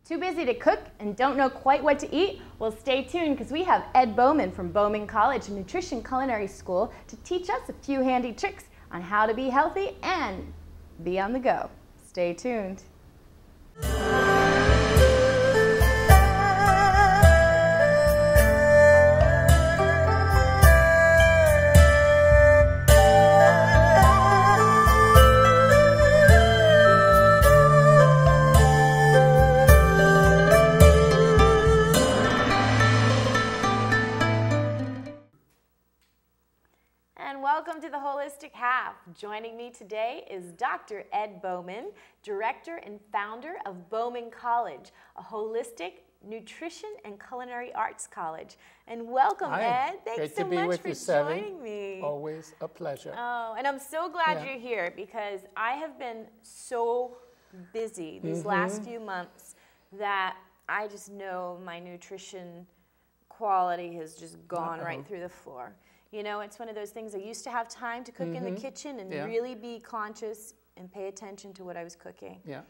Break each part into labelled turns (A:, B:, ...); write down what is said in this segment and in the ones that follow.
A: Too busy to cook and don't know quite what to eat? Well, stay tuned because we have Ed Bauman from Bauman College and Nutrition Culinary School to teach us a few handy tricks on how to be healthy and be on the go. Stay tuned. Welcome to the Holistic Half. Joining me today is Dr. Ed Bauman, Director and Founder of Bauman College, a holistic nutrition and culinary arts college. And welcome, Ed. Thanks so much for joining me.
B: Always a pleasure.
A: Oh, and I'm so glad you're here because I have been so busy these last few months that I just know my nutrition quality has just gone right through the floor. You know, it's one of those things I used to have time to cook in the kitchen and really be conscious and pay attention to what I was cooking. Yeah.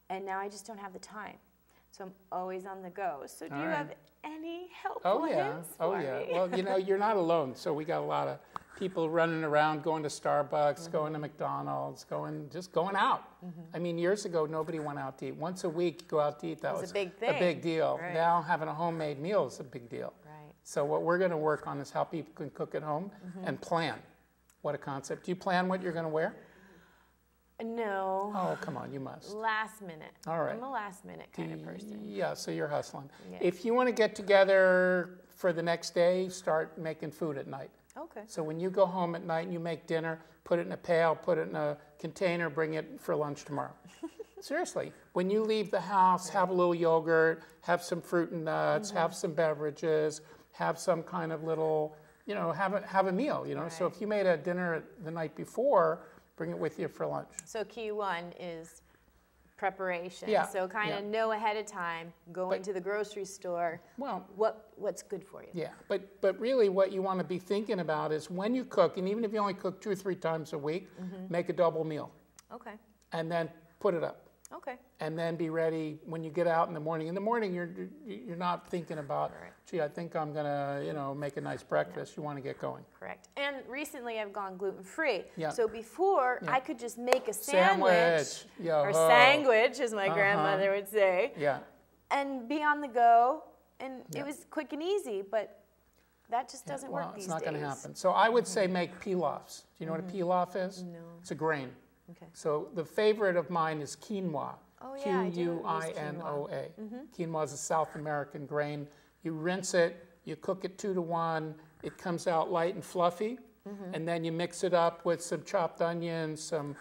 A: And now I just don't have the time. So I'm always on the go. So do you have any helpful hints for me?
B: Well, you know, you're not alone. So we got a lot of people running around, going to Starbucks, going to McDonald's, just going out. I mean, years ago, nobody went out to eat. Once a week, you go out to eat. That was
A: a big thing.
B: A big deal.
A: Right.
B: Now having a homemade meal is a big deal. So what we're going to work on is how people can cook at home and plan. What a concept. Do you plan what you're going to wear?
A: No.
B: Oh, come on, you must.
A: Last minute.
B: All right.
A: I'm a last minute kind of person.
B: Yeah, so you're hustling.
A: Yeah.
B: If you want to get together for the next day, start making food at night.
A: Okay.
B: So when you go home at night and you make dinner, put it in a pail, put it in a container, bring it for lunch tomorrow. Seriously. When you leave the house, have a little yogurt, have some fruit and nuts, have some beverages, have some kind of little, you know, have a meal, you know. Right. So if you made a dinner the night before, bring it with you for lunch.
A: So key one is preparation.
B: Yeah.
A: So kind of know ahead of time, go into the grocery store, what's good for you.
B: Yeah, but really what you want to be thinking about is when you cook, and even if you only cook 2 or 3 times a week, make a double meal. Okay. And then put it up. Okay. And then be ready when you get out in the morning. In the morning, you're not thinking about, gee, I think I'm gonna, you know, make a nice breakfast. You want to get going.
A: Correct. And recently, I've gone gluten-free.
B: Yeah.
A: So before, I could just make a sandwich or sandwich, as my grandmother would say. Yeah. And be on the go, and it was quick and easy. But that just doesn't work these days.
B: It's not going to happen. So I would say make pilafs. Do you know what a pilaf is?
A: No.
B: It's a grain.
A: Okay.
B: So the favorite of mine is quinoa.
A: Oh, yeah,
B: Q-U-I-N-O-A. Quinoa is a South American grain. You rinse it, you cook it 2 to 1. It comes out light and fluffy, and then you mix it up with some chopped onions, some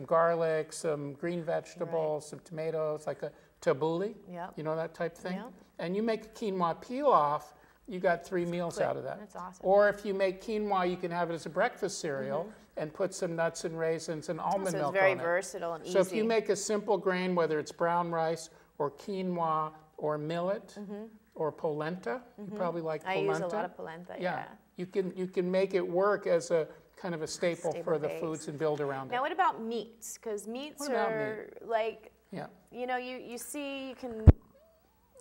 B: garlic, some green vegetables, some tomatoes, like a tabbouleh. Yep. You know that type of thing? Yep. And you make a quinoa pilaf. You got 3 meals out of that.
A: That's awesome.
B: Or if you make quinoa, you can have it as a breakfast cereal and put some nuts and raisins and almond milk on it.
A: So it's very versatile and easy.
B: So if you make a simple grain, whether it's brown rice or quinoa or millet or polenta, you probably like polenta.
A: I use a lot of polenta, yeah.
B: You can make it work as a kind of a staple for the foods and build around it.
A: Now what about meats? Because meats are like, you know, you see, you can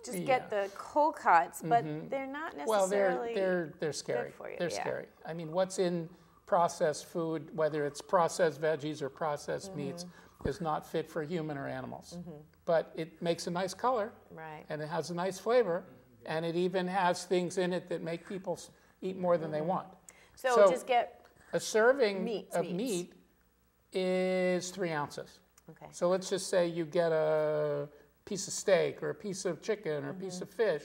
A: just get the cold cuts, but they're not necessarily
B: they're scary.
A: Good for you.
B: They're scary. I mean, what's in processed food, whether it's processed veggies or processed meats, is not fit for human or animals. But it makes a nice color, and it has a nice flavor, and it even has things in it that make people eat more than they want.
A: So just get
B: a serving of meat is 3 ounces. Okay. So let's just say you get a piece of steak or a piece of chicken or a piece of fish.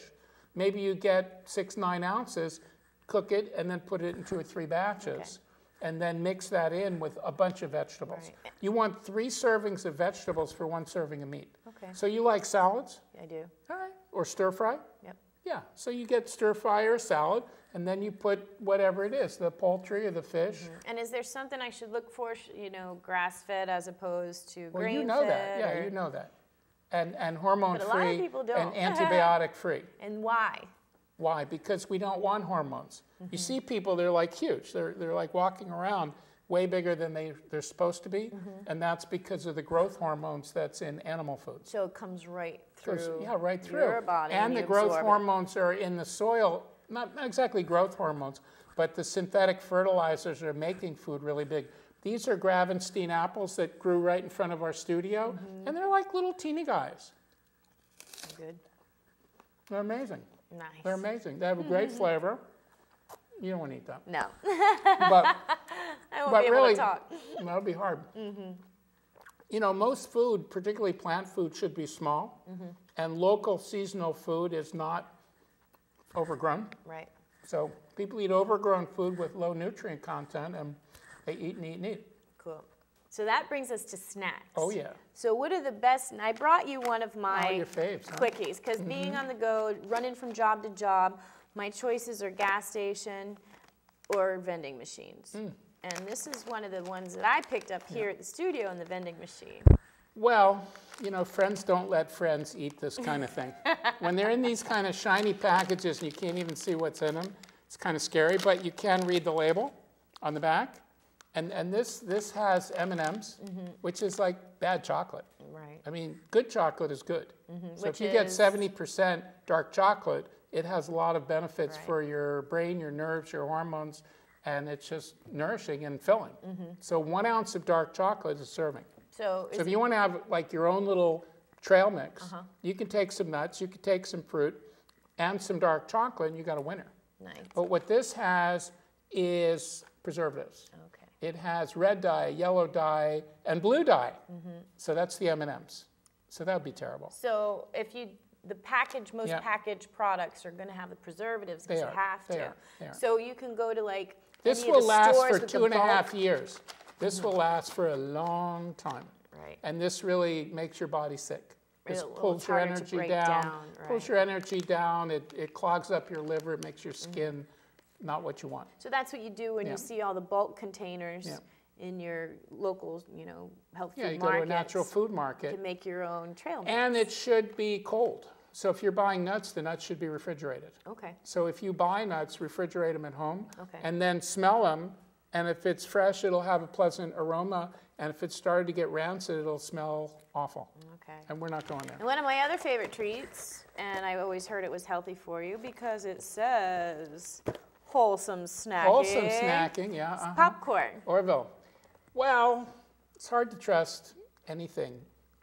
B: Maybe you get 6, 9 ounces, cook it, and then put it in 2 or 3 batches, and then mix that in with a bunch of vegetables. Right. You want 3 servings of vegetables for 1 serving of meat. Okay. So you like salads?
A: I do.
B: All right. Or stir fry?
A: Yep.
B: Yeah. So you get stir fry or salad, and then you put whatever it is, the poultry or the fish.
A: And is there something I should look for, you know, grass-fed as opposed to grain-fed?
B: Well, you know that. Yeah, you know that. And hormone-free
A: but a lot of people don't.
B: And antibiotic-free.
A: And why?
B: Why? Because we don't want hormones. You see people, they're like huge. They're like walking around way bigger than they're supposed to be, and that's because of the growth hormones that's in animal food.
A: So it comes right through
B: right through
A: your body.
B: And the growth hormones are in the soil, not exactly growth hormones, but the synthetic fertilizers are making food really big. These are Gravenstein apples that grew right in front of our studio, and they're like little teeny guys.
A: Good.
B: They're amazing.
A: Nice.
B: They're amazing. They have a great flavor. You don't want to eat that.
A: No.
B: But
A: I won't be able to talk.
B: That would be hard. You know, most food, particularly plant food, should be small, and local seasonal food is not overgrown.
A: Right.
B: So people eat overgrown food with low nutrient content, and they eat and eat and eat.
A: Cool. So that brings us to snacks.
B: Oh, yeah.
A: So what are the best, and I brought you one of my
B: your faves,
A: quickies, because being on the go, running from job to job, my choices are gas station or vending machines. And this is one of the ones that I picked up here at the studio in the vending machine.
B: Well, you know, friends don't let friends eat this kind of thing. When they're in these kind of shiny packages and you can't even see what's in them, it's kind of scary, but you can read the label on the back. And this has M&Ms, which is like bad chocolate.
A: Right.
B: I mean, good chocolate is good. So if you get 70% dark chocolate, it has a lot of benefits for your brain, your nerves, your hormones, and it's just nourishing and filling. So 1 ounce of dark chocolate is a serving. So if you want to have like your own little trail mix, you can take some nuts, you can take some fruit, and some dark chocolate, and you got a winner.
A: Nice.
B: But what this has is preservatives. Okay. It has red dye, yellow dye, and blue dye. So that's the M&Ms. So that would be terrible.
A: So if you, most packaged products are going to have the preservatives because you have to.
B: They are.
A: So you can go to like
B: this will last for 2.5 years. This will last for a long time.
A: Right.
B: And this really makes your body sick. This pulls your energy
A: down.
B: Pulls your energy down. It clogs up your liver. It makes your skin not what you want.
A: So that's what you do when you see all the bulk containers in your local, health food markets.
B: Yeah, you go to a natural food market.
A: To make your own trail mix.
B: And it should be cold. So if you're buying nuts, the nuts should be refrigerated.
A: Okay.
B: So if you buy nuts, refrigerate them at home.
A: Okay.
B: And then smell them. And if it's fresh, it'll have a pleasant aroma. And if it's started to get rancid, it'll smell awful. Okay. And we're not going there.
A: And one of my other favorite treats, and I always heard it was healthy for you because it says wholesome snacking.
B: Wholesome snacking, yeah.
A: Popcorn.
B: Orville. Well, it's hard to trust anything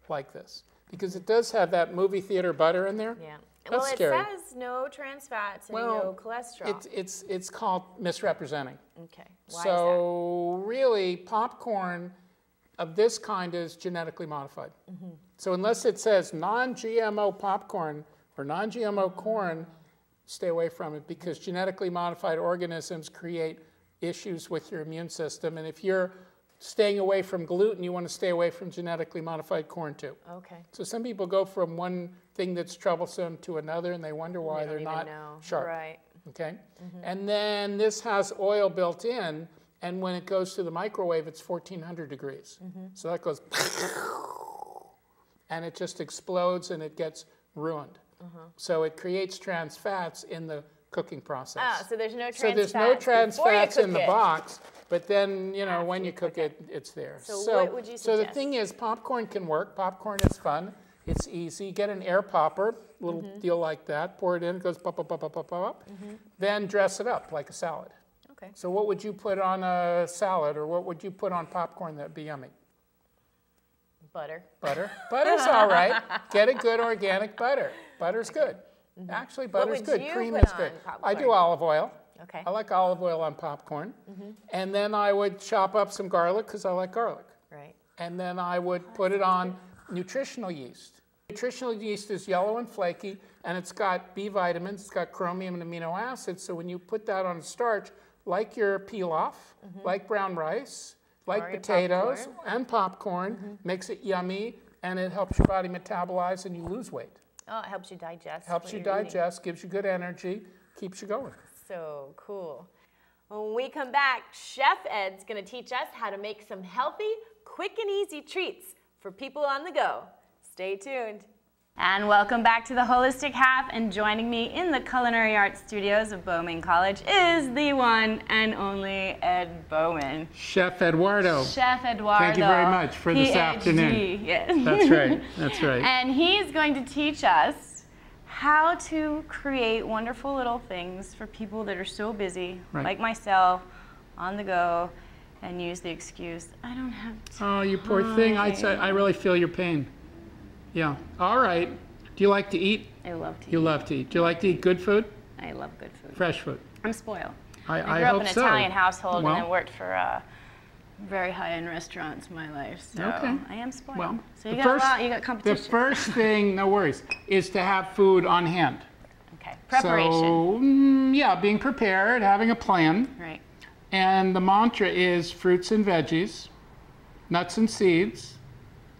B: like this because it does have that movie theater butter in there.
A: Yeah.
B: That's scary.
A: It says no trans fats and no cholesterol.
B: It's called misrepresenting.
A: Okay. Why
B: so is that? Really, popcorn of this kind is genetically modified. So unless it says non-GMO popcorn or non-GMO corn, stay away from it because genetically modified organisms create issues with your immune system. And if you're staying away from gluten, you want to stay away from genetically modified corn too.
A: Okay.
B: So some people go from one thing that's troublesome to another and they wonder why they're not sharp.
A: Right.
B: Okay. And then this has oil built in, and when it goes to the microwave, it's 1400 degrees. So that goes, and it just explodes and it gets ruined. So it creates trans fats in the cooking process.
A: Ah, so there's no trans fats.
B: So there's no trans fats in the box, but then, when you cook it, it's there.
A: So what would you suggest?
B: So the thing is, popcorn can work. Popcorn is fun. It's easy. Get an air popper, little deal like that. Pour it in. It goes pop, pop, pop, pop, pop, pop. Then dress it up like a salad.
A: Okay.
B: So what would you put on a salad, or what would you put on popcorn that'd be yummy?
A: Butter.
B: Butter? Butter's all right. Get a good organic butter. Butter's good. Actually, butter's good. Cream is good. I do olive oil.
A: Okay.
B: I like olive oil on popcorn. And then I would chop up some garlic because I like garlic.
A: Right.
B: And then I would put it on nutritional yeast. Nutritional yeast is yellow and flaky, and it's got B vitamins, it's got chromium and amino acids. So when you put that on a starch, like your pilaf, like brown rice, like potatoes and popcorn, makes it yummy, and it helps your body metabolize and you lose weight.
A: Oh, it helps you digest.
B: Helps you digest, gives you good energy, keeps you going.
A: So cool. When we come back, Chef Ed's going to teach us how to make some healthy, quick and easy treats for people on the go. Stay tuned. And welcome back to the Holistic Half, and joining me in the Culinary Arts Studios of Bauman College is the one and only Ed Bauman.
B: Chef Eduardo.
A: Chef Eduardo.
B: Thank you very much for this afternoon.
A: Yes.
B: That's right, that's right.
A: And he's going to teach us how to create wonderful little things for people that are so busy, like myself, on the go, and use the excuse, I don't have time.
B: Oh, you poor thing. I really feel your pain. Yeah. All right. Do you like to eat?
A: I love to eat.
B: You love to eat. Do you like to eat good food?
A: I love good food.
B: Fresh food?
A: I'm spoiled.
B: I
A: grew up in an
B: hope so.
A: Italian household and then worked for very high-end restaurants in my life, so I am spoiled.
B: Well,
A: so you got competition.
B: The first thing, no worries, is to have food on hand.
A: Okay. Preparation.
B: So, yeah, being prepared, having a plan.
A: Right.
B: And the mantra is fruits and veggies, nuts and seeds,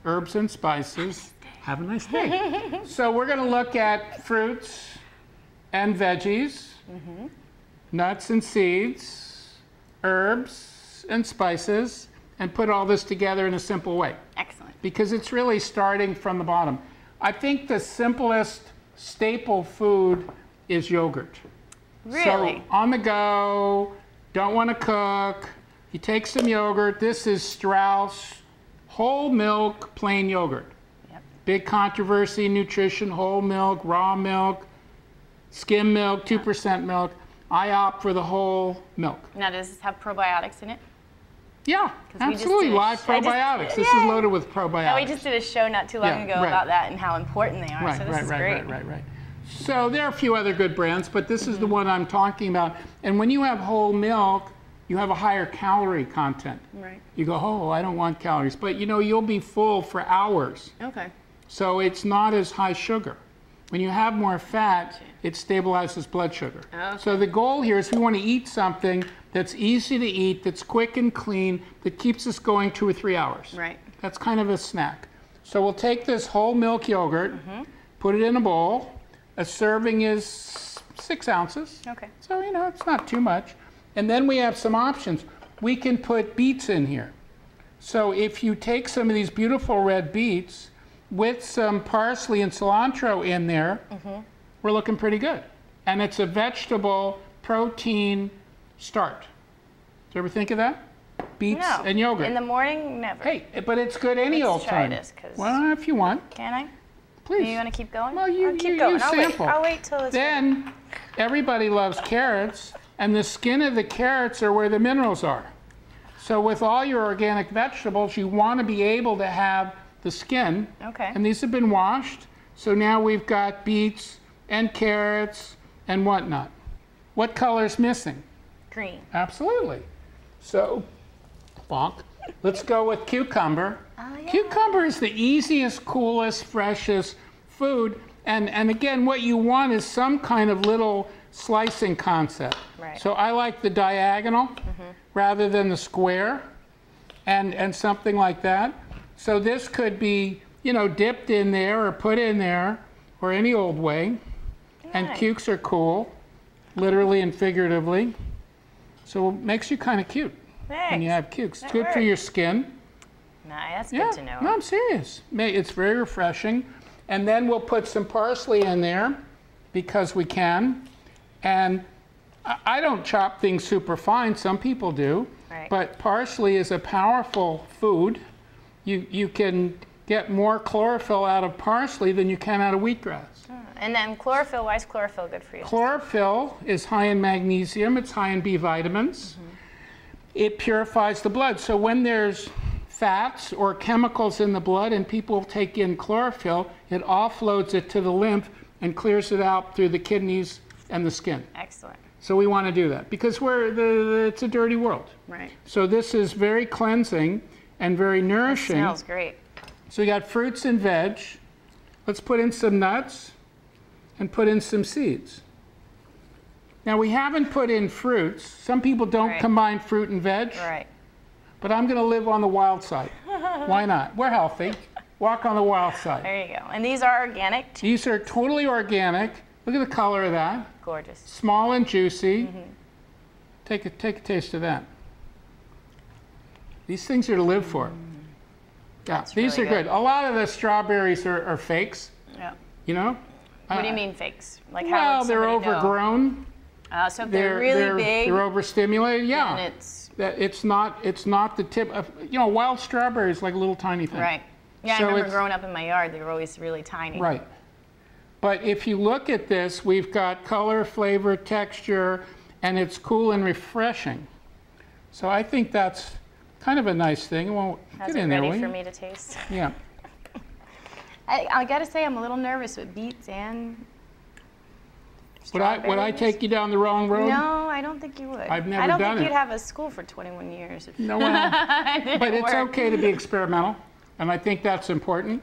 B: herbs and spices. Have a nice day. So we're going to look at fruits and veggies, nuts and seeds, herbs and spices, and put all this together in a simple way.
A: Excellent.
B: Because it's really starting from the bottom. I think the simplest staple food is yogurt.
A: Really?
B: So on the go, don't want to cook, you take some yogurt. This is Strauss whole milk plain yogurt. Big controversy, nutrition, whole milk, raw milk, skim milk, 2% milk. I opt for the whole milk.
A: Now, does this have probiotics in it?
B: Yeah, absolutely. Live probiotics. This is loaded with probiotics.
A: Yeah, we just did a show not too long ago about that and how important they are. So this is great.
B: Right. So there are a few other good brands, but this is the one I'm talking about. And when you have whole milk, you have a higher calorie content.
A: Right.
B: You go, oh, I don't want calories. But you know, you'll be full for hours.
A: Okay.
B: So it's not as high sugar. When you have more fat, it stabilizes blood sugar.
A: Okay.
B: So the goal here is we want to eat something that's easy to eat, that's quick and clean, that keeps us going 2 or 3 hours.
A: Right.
B: That's kind of a snack. So we'll take this whole milk yogurt, put it in a bowl. A serving is 6 ounces.
A: Okay.
B: So, you know, it's not too much. And then we have some options. We can put beets in here. So if you take some of these beautiful red beets, with some parsley and cilantro in there, we're looking pretty good. And it's a vegetable protein start. Did you ever think of that? Beets and yogurt.
A: In the morning, never.
B: Hey, but it's good any old time.
A: Let's try this.
B: Well, if you want.
A: Can I?
B: Please.
A: You want to keep going?
B: Well,
A: I'll keep going.
B: sample.
A: I'll wait till it's
B: Then,
A: ready.
B: Everybody loves carrots, and the skin of the carrots are where the minerals are. So with all your organic vegetables, you want to be able to have the skin.
A: Okay.
B: And these have been washed. So now we've got beets and carrots and whatnot. What color's missing?
A: Green.
B: Absolutely. So, bonk. Let's go with cucumber.
A: Oh, yeah.
B: Cucumber is the easiest, coolest, freshest food. And again, what you want is some kind of little slicing concept.
A: Right.
B: So I like the diagonal rather than the square and something like that. So this could be, you know, dipped in there or put in there or any old way. Nice. And cukes are cool, literally and figuratively. So it makes you kind of cute when you have cukes. It's good for your skin.
A: That's good to know.
B: No, I'm serious. It's very refreshing. And then we'll put some parsley in there because we can. And I don't chop things super fine. Some people do. Right. But parsley is a powerful food. You can get more chlorophyll out of parsley than you can out of wheatgrass.
A: And then chlorophyll, why is chlorophyll good for you?
B: Chlorophyll is high in magnesium, it's high in B vitamins. It purifies the blood. So when there's fats or chemicals in the blood and people take in chlorophyll, it offloads it to the lymph and clears it out through the kidneys and the skin.
A: Excellent.
B: So we want to do that because it's a dirty world.
A: Right.
B: So this is very cleansing and very nourishing.
A: It smells great.
B: So we got fruits and veg. Let's put in some nuts and put in some seeds. Now we haven't put in fruits. Some people don't combine fruit and veg.
A: Right.
B: But I'm going to live on the wild side. Why not? We're healthy. Walk on the wild side.
A: There you go. And these are organic?
B: These are totally organic. Look at the color of that.
A: Gorgeous.
B: Small and juicy. Take a taste of that. These things are to live for. Yeah, these are good. A lot of the strawberries are fakes.
A: Yeah.
B: You know?
A: What do you mean fakes? Like how
B: well,
A: would
B: they're
A: somebody
B: overgrown.
A: So if they're really big,
B: they're overstimulated. Yeah.
A: And
B: it's not the tip of, wild strawberry is like a little tiny thing.
A: Right. Yeah,
B: so
A: I remember growing up in my yard, they were always really tiny.
B: Right. But if you look at this, we've got color, flavor, texture, and it's cool and refreshing. So I think that's kind of a nice thing. Well,
A: How's
B: get in
A: it
B: there,
A: ready
B: will
A: for
B: you?
A: me to taste?
B: Yeah.
A: I got to say, I'm a little nervous with beets and
B: Would I take you down the wrong road?
A: No, I don't think you would.
B: I've never
A: I don't
B: done
A: think
B: it.
A: you'd have a school for 21 years.
B: No, well, but it's okay to be experimental, and I think that's important.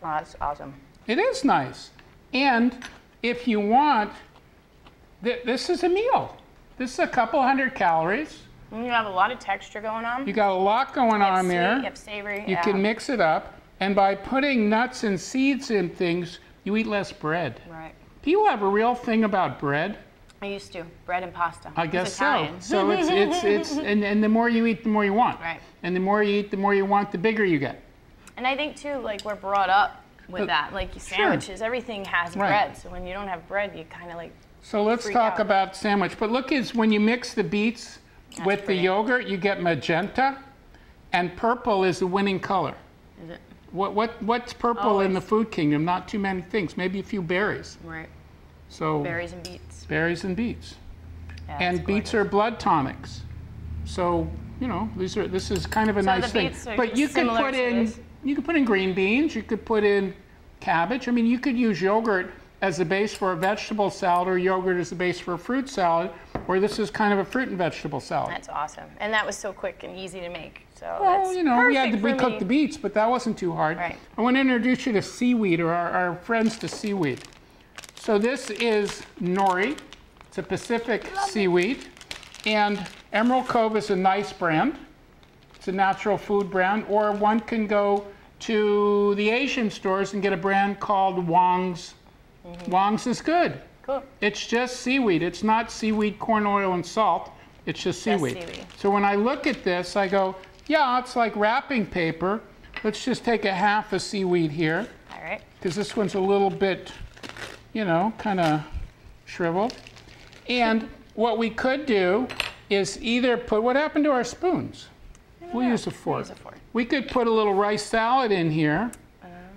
A: Oh, that's awesome.
B: It is nice. And if you want, this is a meal. This is a couple 100 calories.
A: And you have a lot of texture going on.
B: You got a lot going on there.
A: You have savory.
B: You can mix it up. And by putting nuts and seeds in things, you eat less bread.
A: Right.
B: People have a real thing about bread.
A: I used to. Bread and pasta.
B: I guess so. So it's and the more you eat, the more you want.
A: Right.
B: And the more you eat, the more you want, the bigger you get.
A: And I think too, like we're brought up with that. Like sandwiches,
B: sure.
A: Everything has bread. So when you don't have bread, you kind of like
B: So let's talk about sandwich. But look, is when you mix the beets with the yogurt, you get magenta, and purple is the winning color.
A: Is it?
B: What's purple in the food kingdom? Not too many things. Maybe a few berries.
A: Right.
B: So
A: berries and beets.
B: Berries and beets.
A: Yeah,
B: and beets are blood tonics. So this is kind of a nice thing. But you could put in green beans. You could put in cabbage. I mean, you could use yogurt as a base for a vegetable salad, or yogurt as a base for a fruit salad, or this is kind of a fruit and vegetable salad.
A: That's awesome. And that was so quick and easy to make. So
B: well, we cooked the beets, but that wasn't too hard.
A: Right.
B: I want to introduce you to seaweed, or our friends to seaweed. So this is Nori. It's a Pacific seaweed. And Emerald Cove is a nice brand. It's a natural food brand. Or one can go to the Asian stores and get a brand called Wong's. Wong's is good.
A: Cool.
B: It's just seaweed. It's not seaweed, corn oil, and salt. It's just seaweed. So when I look at this, I go, yeah, it's like wrapping paper. Let's just take a half of seaweed here.
A: All right.
B: Because this one's a little bit, kind of shriveled. And what we could do is either put, what happened to our spoons? We'll use a fork. We could put a little rice salad in here.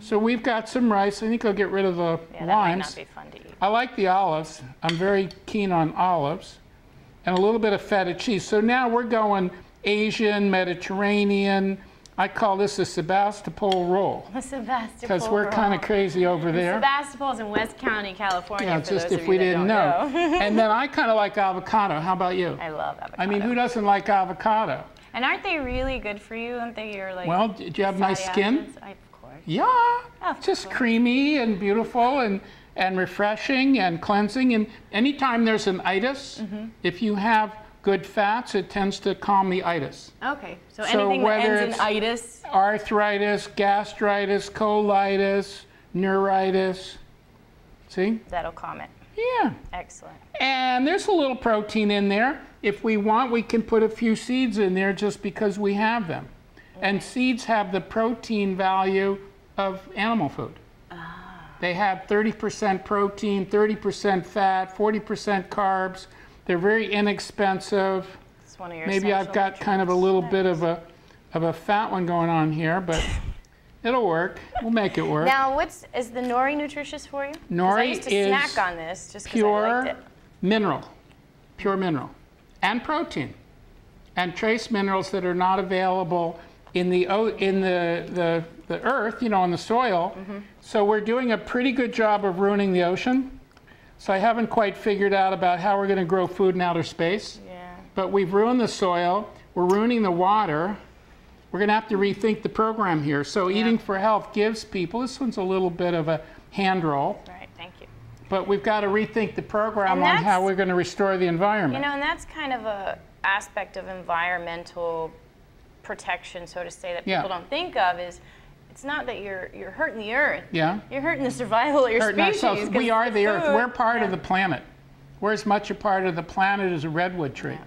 B: So we've got some rice. I think I'll get rid of the limes.
A: That might not be fun to eat.
B: I like the olives. I'm very keen on olives. And a little bit of feta cheese. So now we're going Asian, Mediterranean. I call this a Sebastopol roll.
A: A Sebastopol
B: because we're kind of crazy over there.
A: Sebastopol's in West County, California.
B: Yeah, just if we didn't know. And then I kind of like avocado. How about you?
A: I love avocado.
B: I mean, who doesn't like avocado?
A: And aren't they really good for you? Aren't they your like?
B: Well, do you have nice skin?
A: Of course.
B: Yeah, just creamy and beautiful and refreshing and cleansing. And anytime there's an itis, if you have good fats, it tends to calm the itis.
A: Okay, so anything that ends in itis?
B: Arthritis, gastritis, colitis, neuritis. See?
A: That'll calm it.
B: Yeah.
A: Excellent.
B: And there's a little protein in there. If we want, we can put a few seeds in there just because we have them. And seeds have the protein value of animal food. They have 30% protein, 30% fat, 40% carbs. They're very inexpensive.
A: It's one of your
B: Maybe I've got kind of a little bit of a fat one going on here, but it'll work. We'll make it work.
A: Now, is the Nori nutritious for you?
B: Nori
A: I used to snack on this just because I liked it.
B: Pure mineral, and protein, and trace minerals that are not available in the earth, in the soil. So we're doing a pretty good job of ruining the ocean. So I haven't quite figured out about how we're going to grow food in outer space.
A: Yeah.
B: But we've ruined the soil. We're ruining the water. We're going to have to rethink the program here. So Eating for Health gives people, this one's a little bit of a hand roll.
A: Right, thank you.
B: But we've got to rethink the program on how we're going to restore the environment.
A: And that's kind of a aspect of environmental protection, so to say, that people don't think of is it's not that you're hurting the earth. Yeah. You're hurting the survival of your species.
B: Ourselves. We are the earth. We're part of the planet. We're as much a part of the planet as a redwood tree. Yeah.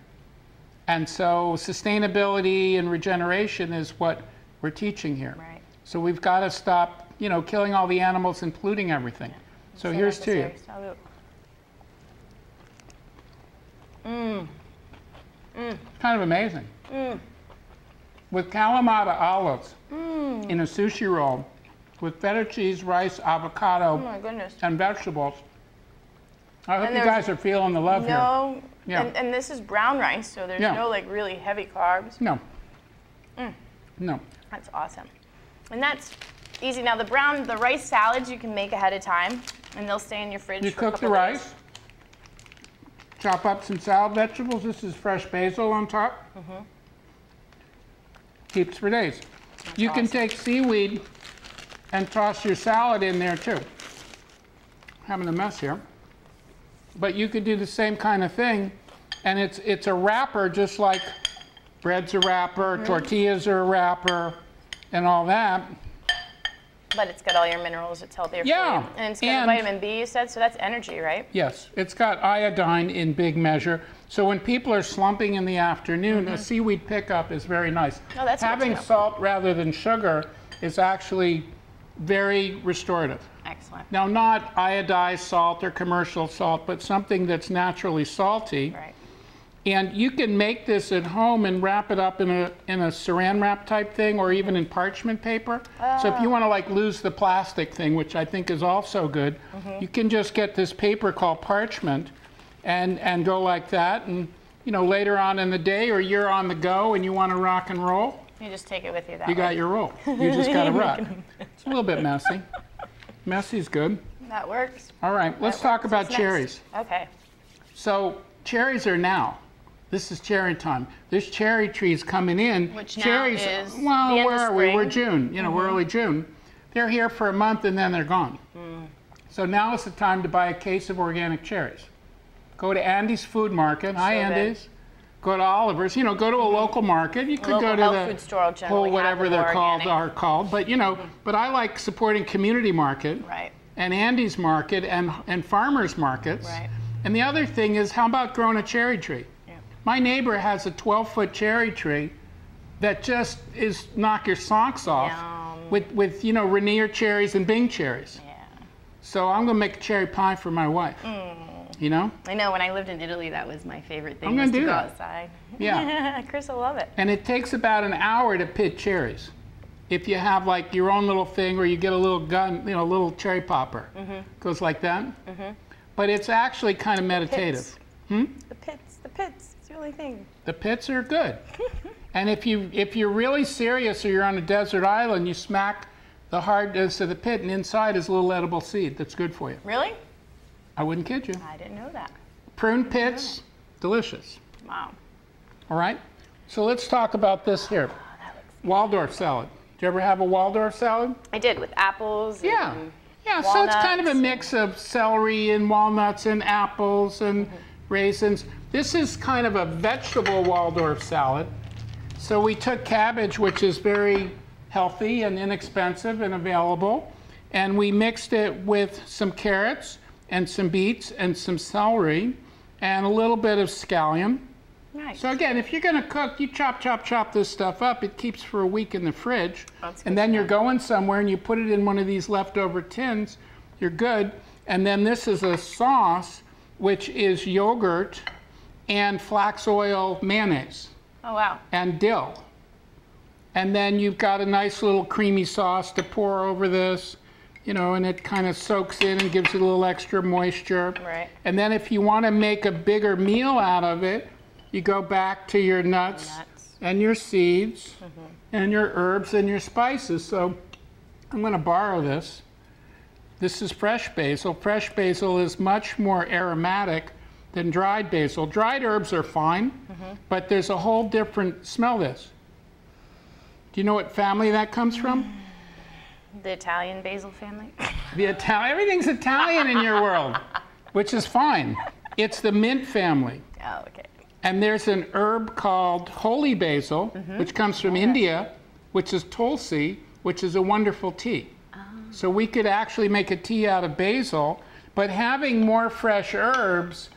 B: And so sustainability and regeneration is what we're teaching here.
A: Right.
B: So we've got to stop, you know, killing all the animals and polluting everything. So here's to you. Kind of amazing. With Kalamata olives in a sushi roll with feta cheese, rice, avocado, and vegetables. I hope you guys are feeling the love here.
C: Yeah. And this is brown rice, so there's no like really heavy carbs.
B: No. No.
C: That's awesome. And that's easy. Now the rice salads you can make ahead of time, and they'll stay in your fridge.
B: You
C: for
B: cook the rice, chop up some salad vegetables. This is fresh basil on top. Keeps for days.
C: That's
B: you can take seaweed and toss your salad in there too. Having a mess here. But you could do the same kind of thing, and it's a wrapper just like bread's a wrapper, tortillas are a wrapper, and all that.
C: But it's got all your minerals, it's healthier for you. And it's got vitamin B, you said, so that's energy, right?
B: Yes, it's got iodine in big measure. So when people are slumping in the afternoon, a seaweed pickup is very nice.
C: Oh, that's
B: Having salt rather than sugar is actually very restorative.
C: Excellent.
B: Now, not iodized salt or commercial salt, but something that's naturally salty.
C: Right.
B: And you can make this at home and wrap it up in a saran wrap type thing, or even in parchment paper. So if you want to like lose the plastic thing, which I think is also good, you can just get this paper called parchment and go like that. And you know, later on in the day, or you're on the go and you want to rock and roll,
C: you just take it with you that
B: you
C: way.
B: got your roll. You just got to rock. It's a little bit messy. Messy's good.
C: That works.
B: All right, let's talk about cherries.
C: Okay.
B: So cherries are now. This is cherry time. There's cherry trees coming in.
C: Which
B: cherries,
C: now is
B: well,
C: the end
B: where
C: of
B: are we?
C: spring.
B: We're June. You know, we're early June. They're here for a month and then they're gone. So now is the time to buy a case of organic cherries. Go to Andy's Food Market. Hi, Andy's. Go to Oliver's. You know, go to a local market. You could go to the
C: food store
B: whole whatever they're called. But you know, but I like supporting community market.
C: Right.
B: And Andy's market and farmers markets.
C: Right.
B: And the other thing is, how about growing a cherry tree? My neighbor has a 12-foot cherry tree that just is knock your socks off with you know, Rainier cherries and Bing cherries. Yeah. So I'm gonna make a cherry pie for my wife. You know?
C: I know, when I lived in Italy, that was my favorite thing.
B: I'm gonna do
C: to go
B: that.
C: outside.
B: Yeah.
C: Chris will love it.
B: And it takes about an hour to pit cherries. If you have like your own little thing, or you get a little gun, you know, a little cherry popper. Goes like that. But it's actually kind of meditative.
C: The pits. It's the only thing.
B: The pits are good. And if you're really serious, or you're on a desert island, you smack the hardness of the pit, and inside is a little edible seed that's good for you.
C: Really?
B: I wouldn't kid you.
C: I didn't know that.
B: Prune pits, delicious.
C: Wow.
B: All right. So let's talk about this here. Waldorf salad. Did you ever have a Waldorf salad?
C: I did, with apples.
B: Yeah.
C: And
B: Yeah, so it's kind of a mix of celery and walnuts and apples and raisins. This is kind of a vegetable Waldorf salad. So we took cabbage, which is very healthy and inexpensive and available, and we mixed it with some carrots and some beets and some celery and a little bit of scallion.
C: Nice.
B: So again, if you're going to cook, you chop this stuff up. It keeps for a week in the fridge. And then you're going somewhere and you put it in one of these leftover tins, you're good. And then this is a sauce, which is yogurt and flax oil mayonnaise.
C: Oh, wow.
B: And dill. And then you've got a nice little creamy sauce to pour over this, you know, and it kind of soaks in and gives it a little extra moisture.
C: Right.
B: And then if you want to make a bigger meal out of it, you go back to your nuts and your seeds and your herbs and your spices. So I'm going to borrow this. This is fresh basil. Fresh basil is much more aromatic than dried basil. Dried herbs are fine, but there's a whole different, smell this. Do you know what family that comes from?
C: The Italian basil family?
B: Everything's Italian in your world, which is fine. It's the mint family.
C: Oh, okay.
B: And there's an herb called holy basil, which comes from India, which is tulsi, which is a wonderful tea. So we could actually make a tea out of basil, but having more fresh herbs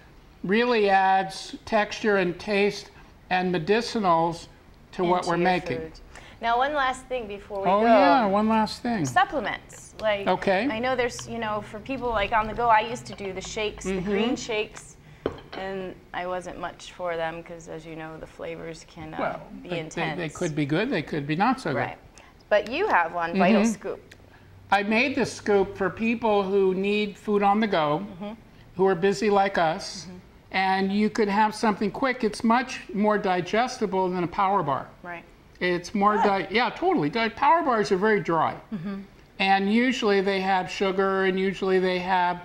B: really adds texture and taste and medicinals to what we're making.
C: Food. Now, one last thing before we go.
B: Oh yeah, one last thing.
C: Supplements. Like,
B: okay.
C: I know there's, you know, for people like on the go, I used to do the shakes, the green shakes, and I wasn't much for them because, as you know, the flavors can be intense.
B: They could be good, they could be not so good.
C: Right. But you have one, Vital Scoop.
B: I made the scoop for people who need food on the go, who are busy like us, and you could have something quick. It's much more digestible than a power bar.
C: Right.
B: It's more, yeah, totally. Power bars are very dry. And usually they have sugar, and usually they have,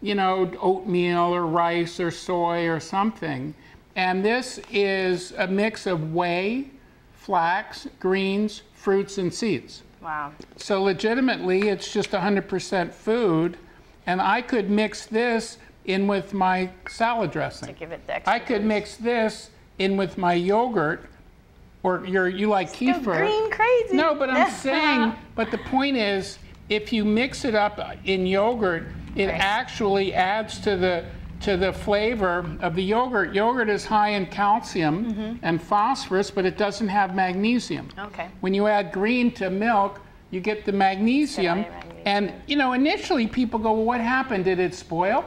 B: you know, oatmeal or rice or soy or something. And this is a mix of whey, flax, greens, fruits, and seeds.
C: Wow.
B: So legitimately, it's just 100% food. And I could mix this in with my salad dressing.
C: To give it the extra
B: I could mix this in with my yogurt. Or you like kefir.
C: Green crazy.
B: No, but I'm saying, but the point is, if you mix it up in yogurt, it actually adds to the flavor of the yogurt. Yogurt is high in calcium and phosphorus, but it doesn't have magnesium.
C: Okay.
B: When you add green to milk, you get the magnesium. And you know, initially people go, well, what happened? Did it spoil?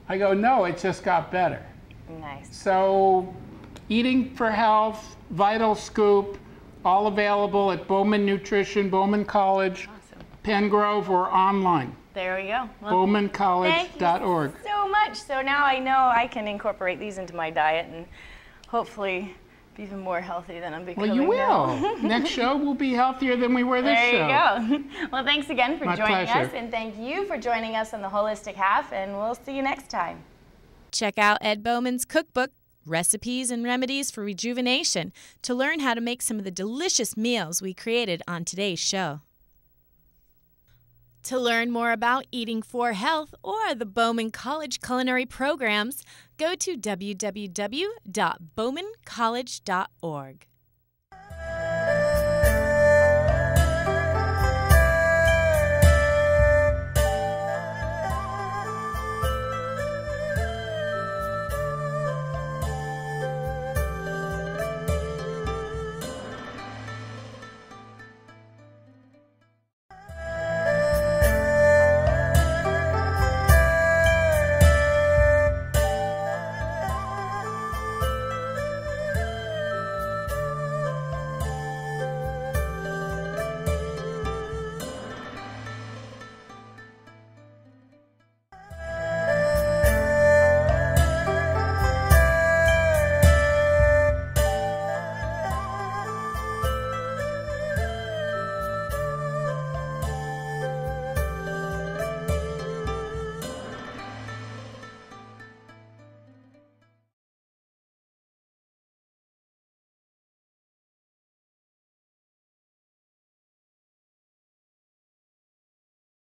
B: I go, no, it just got better.
C: Nice.
B: So, Eating for Health, Vital Scoop, all available at Bauman Nutrition, Bauman College, Pengrove, or online.
C: There we go. Well,
B: BaumanCollege.org.
C: Thank you so much. So now I know I can incorporate these into my diet and hopefully be even more healthy than I'm becoming now.
B: Well, you will. Next show will be healthier than we were this show.
C: There you go. Well, thanks again for joining
B: pleasure.
C: us, and thank you for joining us on The Holistic Half, and we'll see you next time.
A: Check out Ed Bauman's cookbook, Recipes and Remedies for Rejuvenation, to learn how to make some of the delicious meals we created on today's show. To learn more about Eating for Health or the Bauman College culinary programs, go to www.baumancollege.org.